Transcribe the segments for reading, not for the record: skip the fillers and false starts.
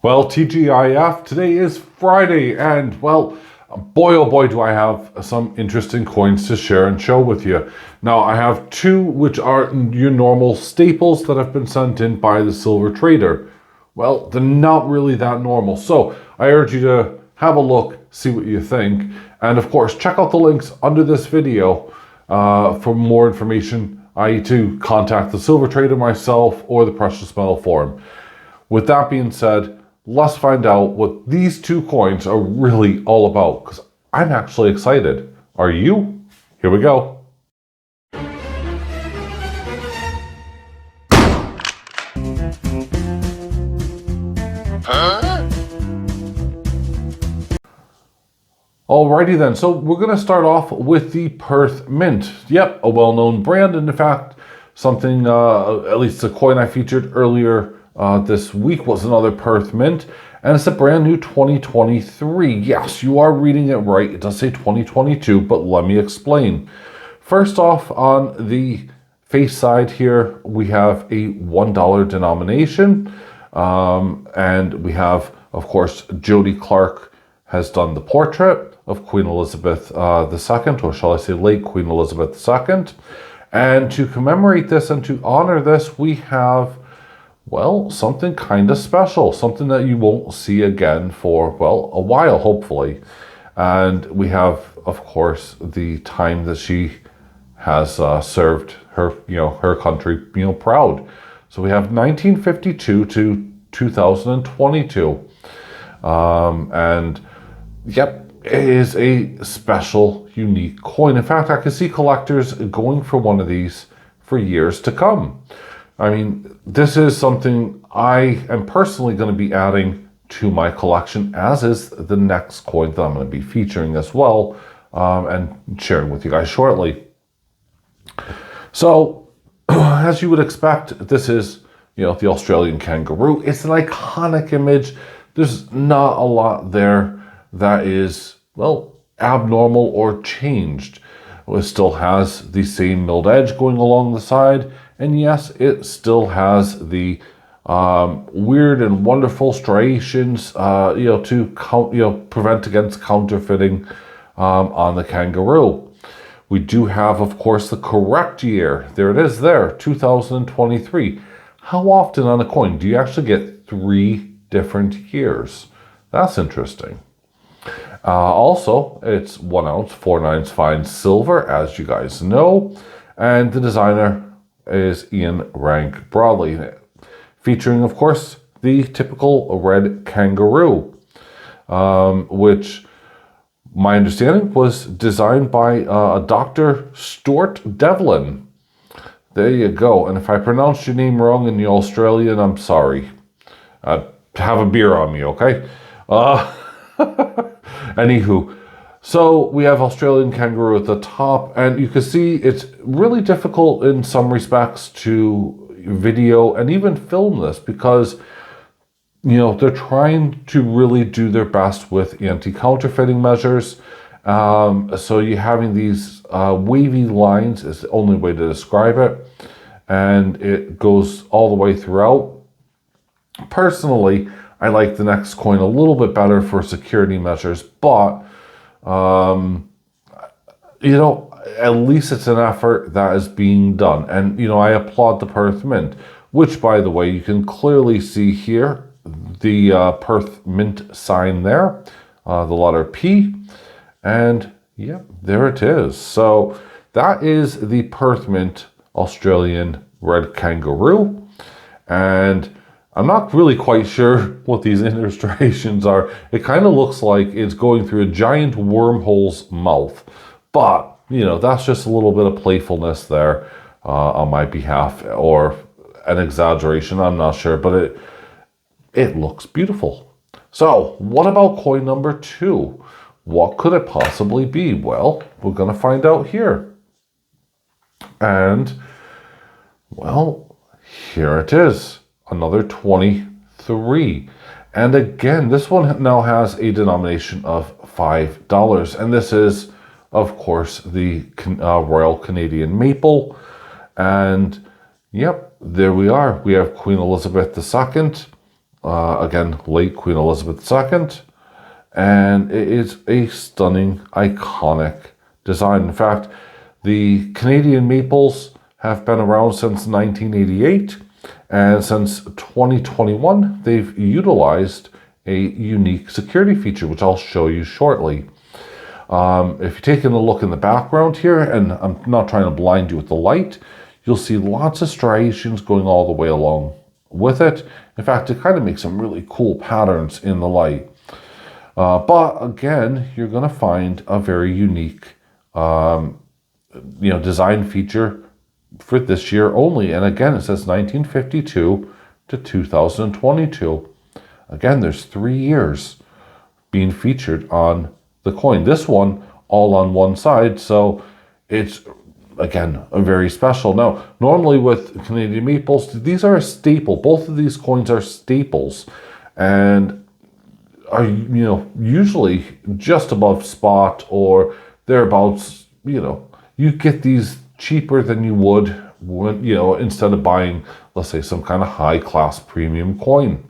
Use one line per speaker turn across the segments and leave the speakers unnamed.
Well, TGIF, today is Friday, and well, boy oh boy do I have some interesting coins to share and show with you. Now, I have two which are your normal staples that have been sent in by the silver trader. Well, they're not really that normal, so I urge you to have a look, see what you think, and of course, check out the links under this video for more information, i.e. to contact the silver trader myself or the precious metal forum. With that being said, let's find out what these two coins are really all about, because I'm actually excited. Are you? Here we go. Alrighty then, so we're going to start off with the Perth Mint. Yep, a well-known brand, and in fact, something, at least a coin I featured earlier this week was another Perth Mint, and it's a brand new 2023. Yes, you are reading it right. It does say 2022, but let me explain. First off, on the face side here, we have a $1 denomination, and we have, of course, Jody Clark has done the portrait of Queen Elizabeth II, or shall I say late Queen Elizabeth II. And to commemorate this and to honor this, we have, well, something kind of special, something that you won't see again for, well, a while, hopefully. And we have, of course, the time that she has served her, her country, proud. So we have 1952 to 2022. And yep, it is a special, unique coin. In fact, I can see collectors going for one of these for years to come. I mean, this is something I am personally going to be adding to my collection, as is the next coin that I'm going to be featuring as well, and sharing with you guys shortly. So, as you would expect, this is, the Australian kangaroo. It's an iconic image. There's not a lot there that is, well, abnormal or changed. It still has the same milled edge going along the side. And yes, it still has the weird and wonderful striations, to prevent against counterfeiting on the kangaroo. We do have, of course, the correct year. There it is there, 2023. How often on a coin do you actually get 3 different years? That's interesting. Also, it's 1 ounce, 4/9 fine silver, as you guys know. And the designer is Ian Rank Broadley, featuring, of course, the typical red kangaroo, which my understanding was designed by a Dr. Stuart Devlin. There you go. And if I pronounced your name wrong in the Australian, I'm sorry. Have a beer on me, okay? Anywho, so we have Australian kangaroo at the top, and you can see it's really difficult in some respects to video and even film this because, they're trying to really do their best with anti-counterfeiting measures. So you're having these wavy lines is the only way to describe it, and it goes all the way throughout. Personally, I like the next coin a little bit better for security measures, but at least it's an effort that is being done. And, I applaud the Perth Mint, which, by the way, you can clearly see here, the Perth Mint sign there, the letter P, and yeah, there it is. So that is the Perth Mint Australian red kangaroo. And I'm not really quite sure what these illustrations are. It kind of looks like it's going through a giant wormhole's mouth. But, that's just a little bit of playfulness there on my behalf, or an exaggeration, I'm not sure, but it looks beautiful. So, what about coin number 2? What could it possibly be? Well, we're going to find out here. And, well, here it is. Another 23. And again, this one now has a denomination of $5. And this is, of course, the Royal Canadian Maple. And yep, there we are. We have Queen Elizabeth II again, late Queen Elizabeth II. And it is a stunning, iconic design. In fact, the Canadian maples have been around since 1988, and since 2021, they've utilized a unique security feature, which I'll show you shortly. If you're taking a look in the background here, and I'm not trying to blind you with the light, you'll see lots of striations going all the way along with it. In fact, it kind of makes some really cool patterns in the light. But again, you're going to find a very unique, design feature for this year only. And again, it says 1952 to 2022. Again, there's 3 years being featured on the coin. This one all on one side, so it's again a very special. Now, normally with Canadian maples, these are a staple. Both of these coins are staples, and are usually just above spot or thereabouts. You get these cheaper than you would when instead of buying, let's say, some kind of high class premium coin.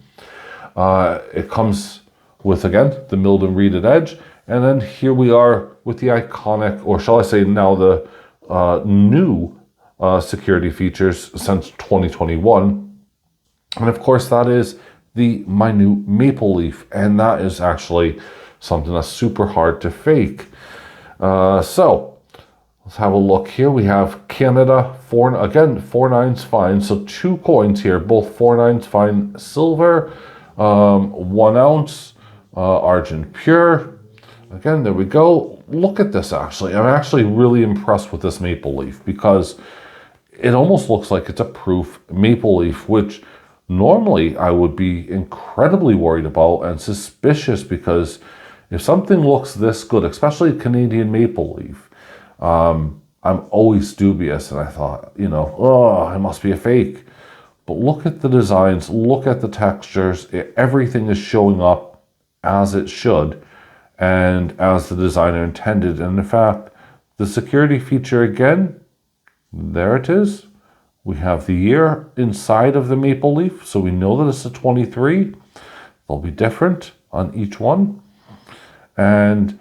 It comes with, again, the milled and reeded edge, and then here we are with the iconic, or shall I say now the new security features since 2021, and of course that is the minute maple leaf, and that is actually something that's super hard to fake. So let's have a look here. We have Canada, 4/9 fine, so 2 coins here, both 4/9 fine silver, 1 ounce, argent pure. Again, there we go. Look at this, actually. I'm actually really impressed with this maple leaf because it almost looks like it's a proof maple leaf, which normally I would be incredibly worried about and suspicious, because if something looks this good, especially a Canadian maple leaf, I'm always dubious. And I thought, it must be a fake. But look at the designs, look at the textures, everything is showing up as it should and as the designer intended. And in fact, the security feature again, there it is. We have the year inside of the maple leaf, so we know that it's a 23. They'll be different on each one. And,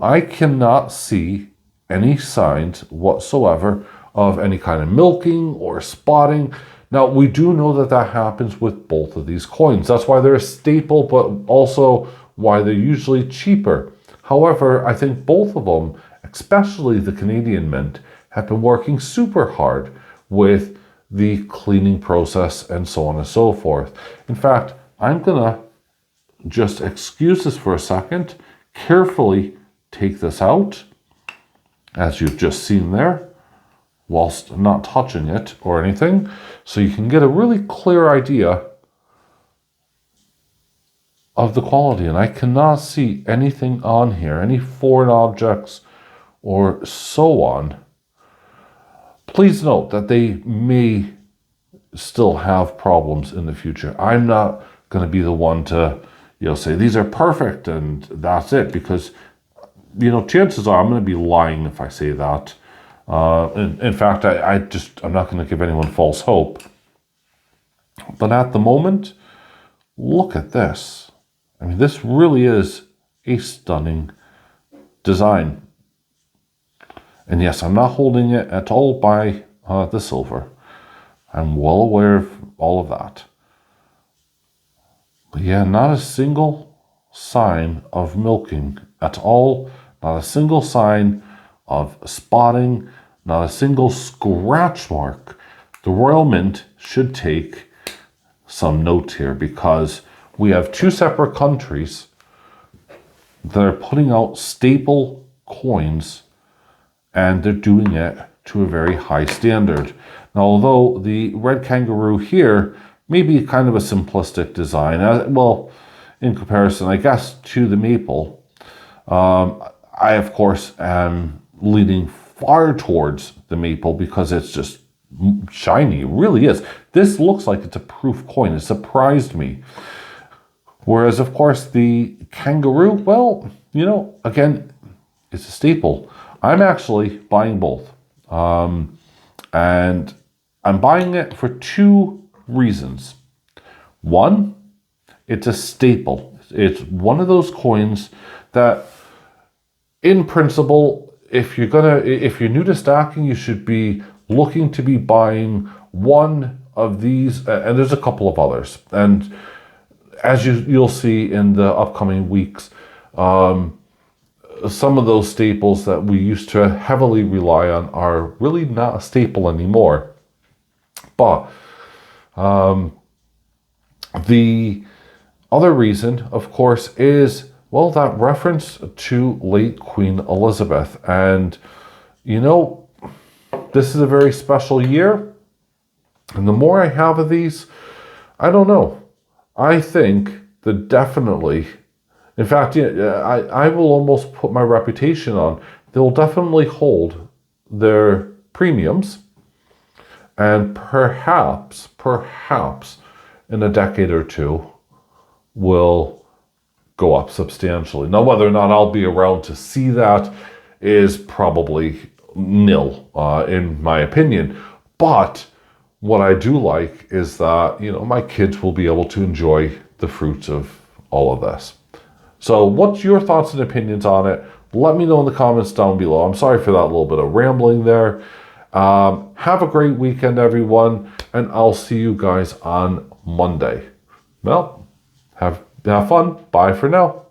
I cannot see any signs whatsoever of any kind of milking or spotting. Now, we do know that that happens with both of these coins. That's why they're a staple, but also why they're usually cheaper. However, I think both of them, especially the Canadian Mint, have been working super hard with the cleaning process and so on and so forth. In fact, I'm gonna just excuse this for a second, carefully take this out, as you've just seen there, whilst not touching it or anything, so you can get a really clear idea of the quality. And I cannot see anything on here, any foreign objects or so on. Please note that they may still have problems in the future. I'm not going to be the one to, say these are perfect and that's it, because, chances are I'm going to be lying if I say that. In fact, I'm not going to give anyone false hope. But at the moment, look at this. I mean, this really is a stunning design. And yes, I'm not holding it at all by the silver. I'm well aware of all of that. But yeah, not a single sign of milking at all. Not a single sign of spotting. Not a single scratch mark. The Royal Mint should take some note here, because we have 2 separate countries that are putting out staple coins, and they're doing it to a very high standard. Now, although the red kangaroo here may be kind of a simplistic design, well, in comparison, I guess, to the maple, I, of course, am leaning far towards the maple because it's just shiny. It really is. This looks like it's a proof coin. It surprised me. Whereas, of course, the kangaroo, well, again, it's a staple. I'm actually buying both. And I'm buying it for 2 reasons. One, it's a staple. It's one of those coins that, in principle, if you're new to stacking, you should be looking to be buying one of these, and there's a couple of others. And as you'll see in the upcoming weeks, some of those staples that we used to heavily rely on are really not a staple anymore. But the other reason, of course, is, well, that reference to late Queen Elizabeth. And, you know, this is a very special year. And the more I have of these, I don't know. I think that definitely, in fact, I will almost put my reputation on, they'll definitely hold their premiums. And perhaps in a decade or two, will go up substantially. Now, whether or not I'll be around to see that is probably nil, in my opinion. But what I do like is that, you know, my kids will be able to enjoy the fruits of all of this. So what's your thoughts and opinions on it? Let me know in the comments down below. I'm sorry for that little bit of rambling there. Have a great weekend, everyone, and I'll see you guys on Monday. Well, have fun. Bye for now.